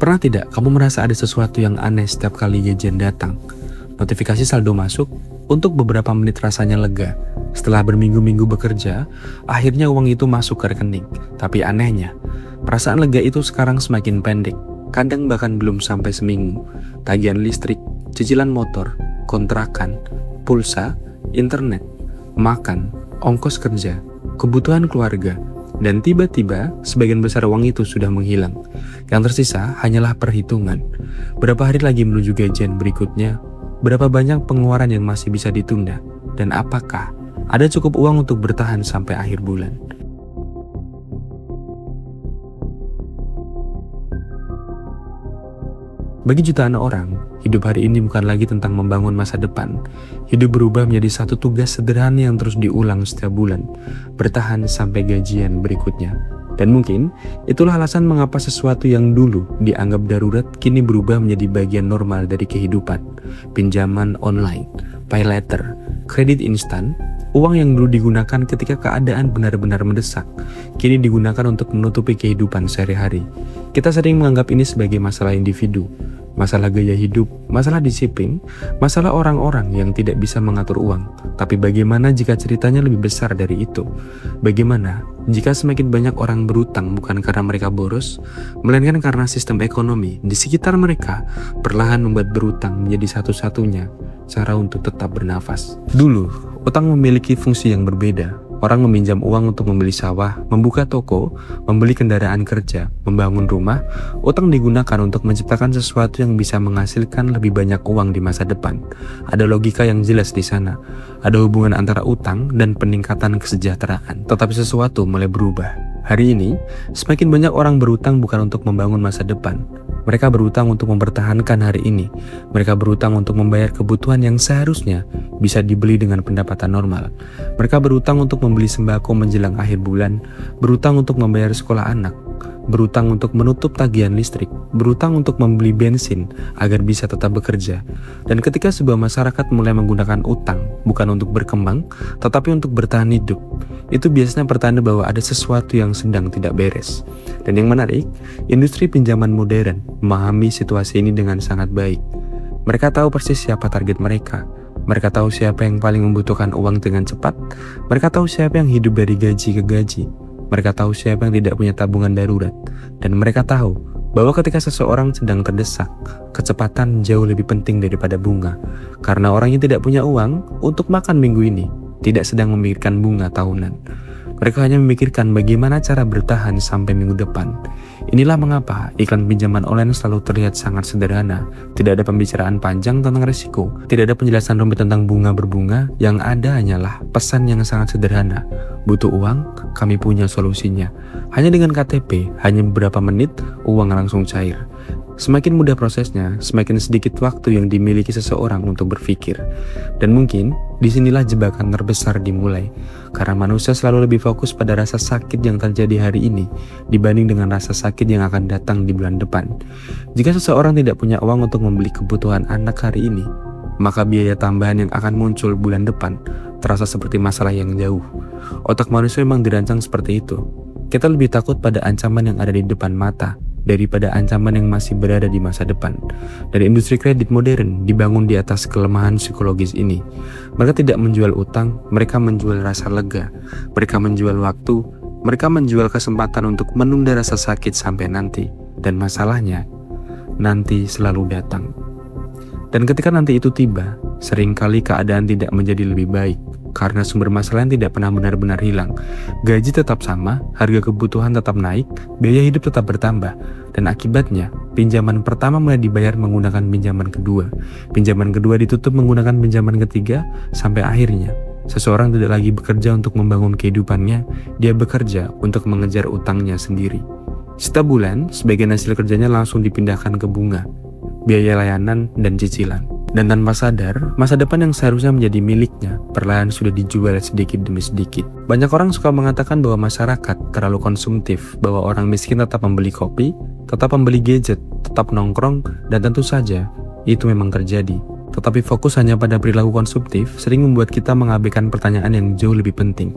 Pernah tidak kamu merasa ada sesuatu yang aneh setiap kali gajian datang? Notifikasi saldo masuk, untuk beberapa menit rasanya lega. Setelah berminggu-minggu bekerja, akhirnya uang itu masuk ke rekening. Tapi anehnya, perasaan lega itu sekarang semakin pendek. Kadang bahkan belum sampai seminggu. Tagihan listrik, cicilan motor, kontrakan, pulsa, internet, makan, ongkos kerja, kebutuhan keluarga, dan tiba-tiba sebagian besar uang itu sudah menghilang. Yang tersisa hanyalah perhitungan. Berapa hari lagi menuju gajian berikutnya? Berapa banyak pengeluaran yang masih bisa ditunda? Dan apakah ada cukup uang untuk bertahan sampai akhir bulan? Bagi jutaan orang, hidup hari ini bukan lagi tentang membangun masa depan. Hidup berubah menjadi satu tugas sederhana yang terus diulang setiap bulan, bertahan sampai gajian berikutnya. Dan mungkin itulah alasan mengapa sesuatu yang dulu dianggap darurat kini berubah menjadi bagian normal dari kehidupan. Pinjaman online, pay later, kredit instan, uang yang dulu digunakan ketika keadaan benar-benar mendesak, kini digunakan untuk menutupi kehidupan sehari-hari. Kita sering menganggap ini sebagai masalah individu, masalah gaya hidup, masalah disiplin, masalah orang-orang yang tidak bisa mengatur uang. Tapi bagaimana jika ceritanya lebih besar dari itu? Bagaimana jika semakin banyak orang berutang bukan karena mereka boros, melainkan karena sistem ekonomi di sekitar mereka perlahan membuat berutang menjadi satu-satunya cara untuk tetap bernafas. Dulu, utang memiliki fungsi yang berbeda. Orang meminjam uang untuk membeli sawah, membuka toko, membeli kendaraan kerja, membangun rumah. Utang digunakan untuk menciptakan sesuatu yang bisa menghasilkan lebih banyak uang di masa depan. Ada logika yang jelas di sana. Ada hubungan antara utang dan peningkatan kesejahteraan. Tetapi sesuatu mulai berubah. Hari ini, semakin banyak orang berutang bukan untuk membangun masa depan. Mereka berutang untuk mempertahankan hari ini. Mereka berutang untuk membayar kebutuhan yang seharusnya bisa dibeli dengan pendapatan normal. Mereka berutang untuk membeli sembako menjelang akhir bulan, berutang untuk membayar sekolah anak, berutang untuk menutup tagihan listrik, berutang untuk membeli bensin agar bisa tetap bekerja. Dan ketika sebuah masyarakat mulai menggunakan utang bukan untuk berkembang, tetapi untuk bertahan hidup, itu biasanya pertanda bahwa ada sesuatu yang sedang tidak beres. Dan yang menarik, industri pinjaman modern memahami situasi ini dengan sangat baik. Mereka tahu persis siapa target mereka. Mereka tahu siapa yang paling membutuhkan uang dengan cepat. Mereka tahu siapa yang hidup dari gaji ke gaji. Mereka tahu siapa yang tidak punya tabungan darurat. Dan mereka tahu bahwa ketika seseorang sedang terdesak, kecepatan jauh lebih penting daripada bunga. Karena orang yang tidak punya uang untuk makan minggu ini tidak sedang memikirkan bunga tahunan. Mereka hanya memikirkan bagaimana cara bertahan sampai minggu depan. Inilah mengapa iklan pinjaman online selalu terlihat sangat sederhana. Tidak ada pembicaraan panjang tentang risiko. Tidak ada penjelasan rumit tentang bunga berbunga. Yang ada hanyalah pesan yang sangat sederhana. Butuh uang? Kami punya solusinya. Hanya dengan KTP, hanya beberapa menit, uang langsung cair. Semakin mudah prosesnya, semakin sedikit waktu yang dimiliki seseorang untuk berpikir. Dan mungkin disinilah jebakan terbesar dimulai. Karena manusia selalu lebih fokus pada rasa sakit yang terjadi hari ini dibanding dengan rasa sakit yang akan datang di bulan depan. Jika seseorang tidak punya uang untuk membeli kebutuhan anak hari ini, maka biaya tambahan yang akan muncul bulan depan terasa seperti masalah yang jauh. Otak manusia memang dirancang seperti itu. Kita lebih takut pada ancaman yang ada di depan mata daripada ancaman yang masih berada di masa depan. Dan industri kredit modern dibangun di atas kelemahan psikologis ini. Mereka tidak menjual utang, mereka menjual rasa lega. Mereka menjual waktu, mereka menjual kesempatan untuk menunda rasa sakit sampai nanti. Dan masalahnya, nanti selalu datang. Dan ketika nanti itu tiba, seringkali keadaan tidak menjadi lebih baik. Karena sumber masalah yang tidak pernah benar-benar hilang. Gaji tetap sama, harga kebutuhan tetap naik, biaya hidup tetap bertambah. Dan akibatnya, pinjaman pertama mulai dibayar menggunakan pinjaman kedua. Pinjaman kedua ditutup menggunakan pinjaman ketiga, sampai akhirnya seseorang tidak lagi bekerja untuk membangun kehidupannya, dia bekerja untuk mengejar utangnya sendiri. Setiap bulan, sebagian hasil kerjanya langsung dipindahkan ke bunga, biaya layanan, dan cicilan. Dan tanpa sadar, masa depan yang seharusnya menjadi miliknya perlahan sudah dijual sedikit demi sedikit. Banyak orang suka mengatakan bahwa masyarakat terlalu konsumtif, bahwa orang miskin tetap membeli kopi, tetap membeli gadget, tetap nongkrong, dan tentu saja itu memang terjadi. Tetapi fokus hanya pada perilaku konsumtif sering membuat kita mengabaikan pertanyaan yang jauh lebih penting.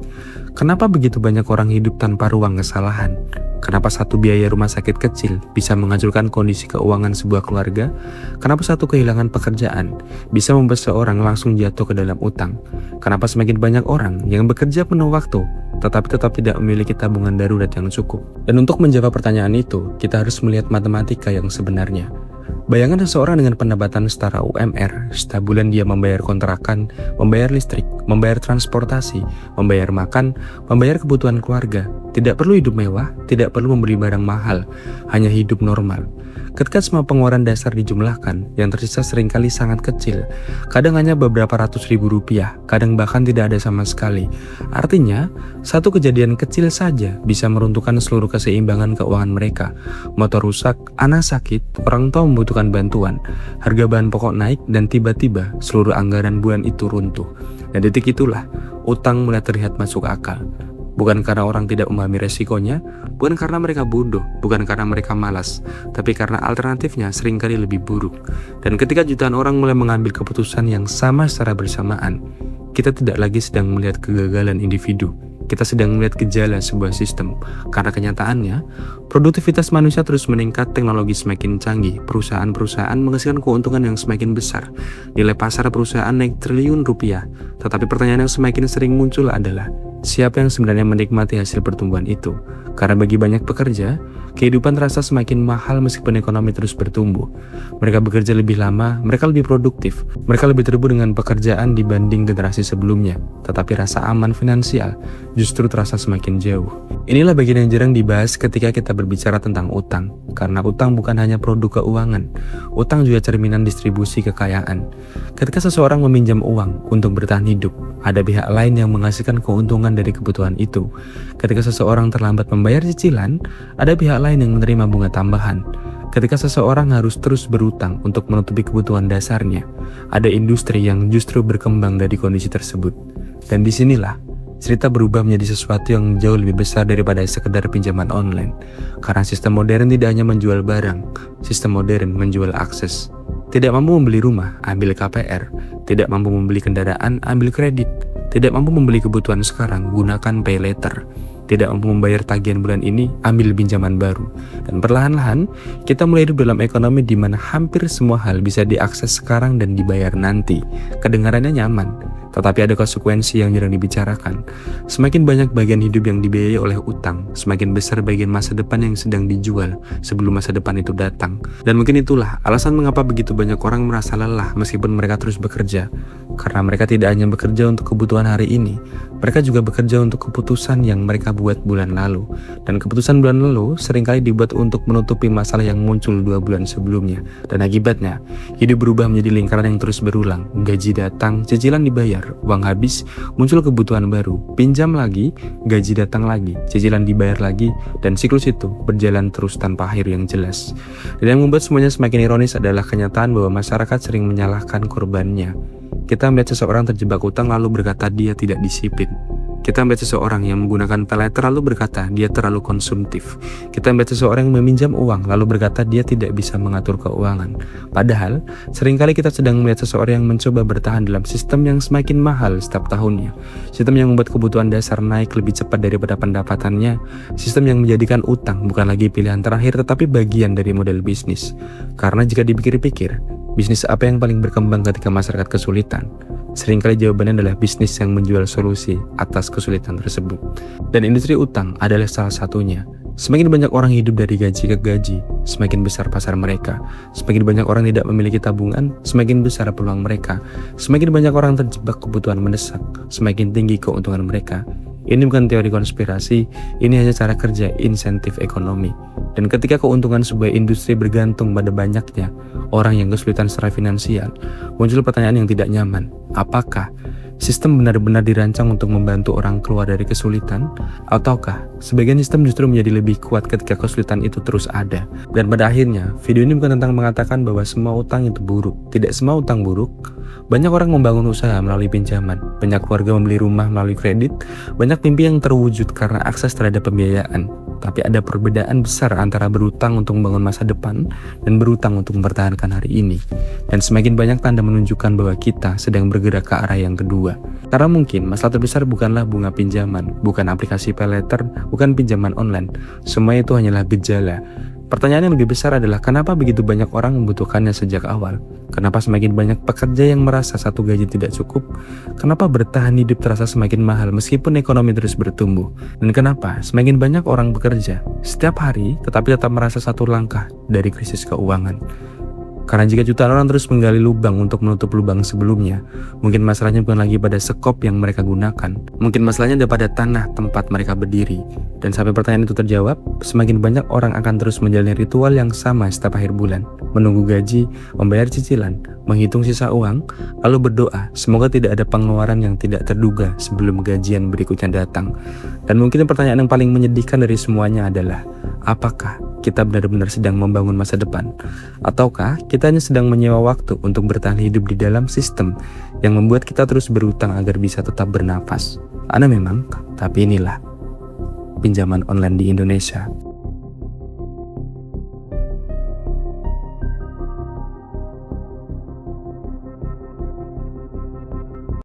Kenapa begitu banyak orang hidup tanpa ruang kesalahan? Kenapa satu biaya rumah sakit kecil bisa menghancurkan kondisi keuangan sebuah keluarga? Kenapa satu kehilangan pekerjaan bisa membuat seorang langsung jatuh ke dalam utang? Kenapa semakin banyak orang yang bekerja penuh waktu tetapi tetap tidak memiliki tabungan darurat yang cukup? Dan untuk menjawab pertanyaan itu, kita harus melihat matematika yang sebenarnya. Bayangkan seseorang dengan pendapatan setara UMR, setiap bulan dia membayar kontrakan, membayar listrik, membayar transportasi, membayar makan, membayar kebutuhan keluarga. Tidak perlu hidup mewah, tidak perlu membeli barang mahal, hanya hidup normal. Ketika semua pengeluaran dasar dijumlahkan, yang tersisa seringkali sangat kecil. Kadang hanya beberapa ratus ribu rupiah, kadang bahkan tidak ada sama sekali. Artinya, satu kejadian kecil saja bisa meruntuhkan seluruh keseimbangan keuangan mereka. Motor rusak, anak sakit, orang tua membutuhkan bantuan, harga bahan pokok naik, dan tiba-tiba seluruh anggaran bulan itu runtuh. Dan detik itulah, utang mulai terlihat masuk akal. Bukan karena orang tidak memahami resikonya, bukan karena mereka bodoh, bukan karena mereka malas, tapi karena alternatifnya seringkali lebih buruk. Dan ketika jutaan orang mulai mengambil keputusan yang sama secara bersamaan, kita tidak lagi sedang melihat kegagalan individu, kita sedang melihat gejala sebuah sistem. Karena kenyataannya, produktivitas manusia terus meningkat, teknologi semakin canggih, perusahaan-perusahaan menghasilkan keuntungan yang semakin besar, nilai pasar perusahaan naik triliun rupiah. Tetapi pertanyaan yang semakin sering muncul adalah, siapa yang sebenarnya menikmati hasil pertumbuhan itu? Karena bagi banyak pekerja, kehidupan terasa semakin mahal meskipun ekonomi terus bertumbuh. Mereka bekerja lebih lama, mereka lebih produktif, mereka lebih terhubung dengan pekerjaan dibanding generasi sebelumnya. Tetapi rasa aman finansial justru terasa semakin jauh. Inilah bagian yang jarang dibahas ketika kita berbicara tentang utang. Karena utang bukan hanya produk keuangan, utang juga cerminan distribusi kekayaan. Ketika seseorang meminjam uang untuk bertahan hidup, ada pihak lain yang menghasilkan keuntungan dari kebutuhan itu. Ketika seseorang terlambat membayar cicilan, ada pihak lain yang menerima bunga tambahan. Ketika seseorang harus terus berutang untuk menutupi kebutuhan dasarnya, ada industri yang justru berkembang dari kondisi tersebut. Dan disinilah cerita berubah menjadi sesuatu yang jauh lebih besar daripada sekedar pinjaman online. Karena sistem modern tidak hanya menjual barang, sistem modern menjual akses. Tidak mampu membeli rumah, ambil KPR. Tidak mampu membeli kendaraan, ambil kredit. Tidak mampu membeli kebutuhan sekarang, gunakan pay later. Tidak mampu membayar tagihan bulan ini, ambil pinjaman baru. Dan perlahan-lahan, kita mulai hidup dalam ekonomi di mana hampir semua hal bisa diakses sekarang dan dibayar nanti. Kedengarannya nyaman, tetapi ada konsekuensi yang jarang dibicarakan. Semakin banyak bagian hidup yang dibiayai oleh utang, semakin besar bagian masa depan yang sedang dijual sebelum masa depan itu datang. Dan mungkin itulah alasan mengapa begitu banyak orang merasa lelah meskipun mereka terus bekerja. Karena mereka tidak hanya bekerja untuk kebutuhan hari ini, mereka juga bekerja untuk keputusan yang mereka buat bulan lalu. Dan keputusan bulan lalu seringkali dibuat untuk menutupi masalah yang muncul 2 bulan sebelumnya. Dan akibatnya, hidup berubah menjadi lingkaran yang terus berulang. Gaji datang, cicilan dibayar, uang habis, muncul kebutuhan baru, pinjam lagi, gaji datang lagi, cicilan dibayar lagi, dan siklus itu berjalan terus tanpa akhir yang jelas. Dan yang membuat semuanya semakin ironis adalah kenyataan bahwa masyarakat sering menyalahkan korbannya. Kita melihat seseorang terjebak utang lalu berkata dia tidak disiplin. Kita melihat seseorang yang menggunakan peleter lalu berkata dia terlalu konsumtif. Kita melihat seseorang yang meminjam uang lalu berkata dia tidak bisa mengatur keuangan. Padahal, seringkali kita sedang melihat seseorang yang mencoba bertahan dalam sistem yang semakin mahal setiap tahunnya. Sistem yang membuat kebutuhan dasar naik lebih cepat daripada pendapatannya. Sistem yang menjadikan utang bukan lagi pilihan terakhir tetapi bagian dari model bisnis. Karena jika dipikir-pikir, bisnis apa yang paling berkembang ketika masyarakat kesulitan? Seringkali jawabannya adalah bisnis yang menjual solusi atas kesulitan tersebut. Dan industri utang adalah salah satunya. Semakin banyak orang hidup dari gaji ke gaji, semakin besar pasar mereka. Semakin banyak orang tidak memiliki tabungan, semakin besar peluang mereka. Semakin banyak orang terjebak kebutuhan mendesak, semakin tinggi keuntungan mereka. Ini bukan teori konspirasi, ini hanya cara kerja insentif ekonomi. Dan ketika keuntungan sebuah industri bergantung pada banyaknya orang yang kesulitan secara finansial, muncul pertanyaan yang tidak nyaman. Apakah sistem benar-benar dirancang untuk membantu orang keluar dari kesulitan? Ataukah sebagian sistem justru menjadi lebih kuat ketika kesulitan itu terus ada? Dan pada akhirnya, video ini bukan tentang mengatakan bahwa semua utang itu buruk. Tidak semua utang buruk. Banyak orang membangun usaha melalui pinjaman, banyak keluarga membeli rumah melalui kredit, banyak mimpi yang terwujud karena akses terhadap pembiayaan. Tapi ada perbedaan besar antara berutang untuk membangun masa depan dan berutang untuk mempertahankan hari ini. Dan semakin banyak tanda menunjukkan bahwa kita sedang bergerak ke arah yang kedua. Karena mungkin masalah terbesar bukanlah bunga pinjaman, bukan aplikasi paylater, bukan pinjaman online. Semua itu hanyalah gejala. Pertanyaan yang lebih besar adalah kenapa begitu banyak orang membutuhkannya sejak awal? Kenapa semakin banyak pekerja yang merasa satu gaji tidak cukup? Kenapa bertahan hidup terasa semakin mahal meskipun ekonomi terus bertumbuh? Dan kenapa semakin banyak orang bekerja setiap hari tetapi tetap merasa satu langkah dari krisis keuangan? Karena jika jutaan orang terus menggali lubang untuk menutup lubang sebelumnya, mungkin masalahnya bukan lagi pada sekop yang mereka gunakan. Mungkin masalahnya ada pada tanah tempat mereka berdiri. Dan sampai pertanyaan itu terjawab, semakin banyak orang akan terus menjalani ritual yang sama setiap akhir bulan. Menunggu gaji, membayar cicilan, menghitung sisa uang, lalu berdoa semoga tidak ada pengeluaran yang tidak terduga sebelum gajian berikutnya datang. Dan mungkin pertanyaan yang paling menyedihkan dari semuanya adalah, apakah kita benar-benar sedang membangun masa depan? Ataukah kita hanya sedang menyewa waktu untuk bertahan hidup di dalam sistem yang membuat kita terus berutang agar bisa tetap bernafas? Aneh memang, tapi inilah pinjaman online di Indonesia.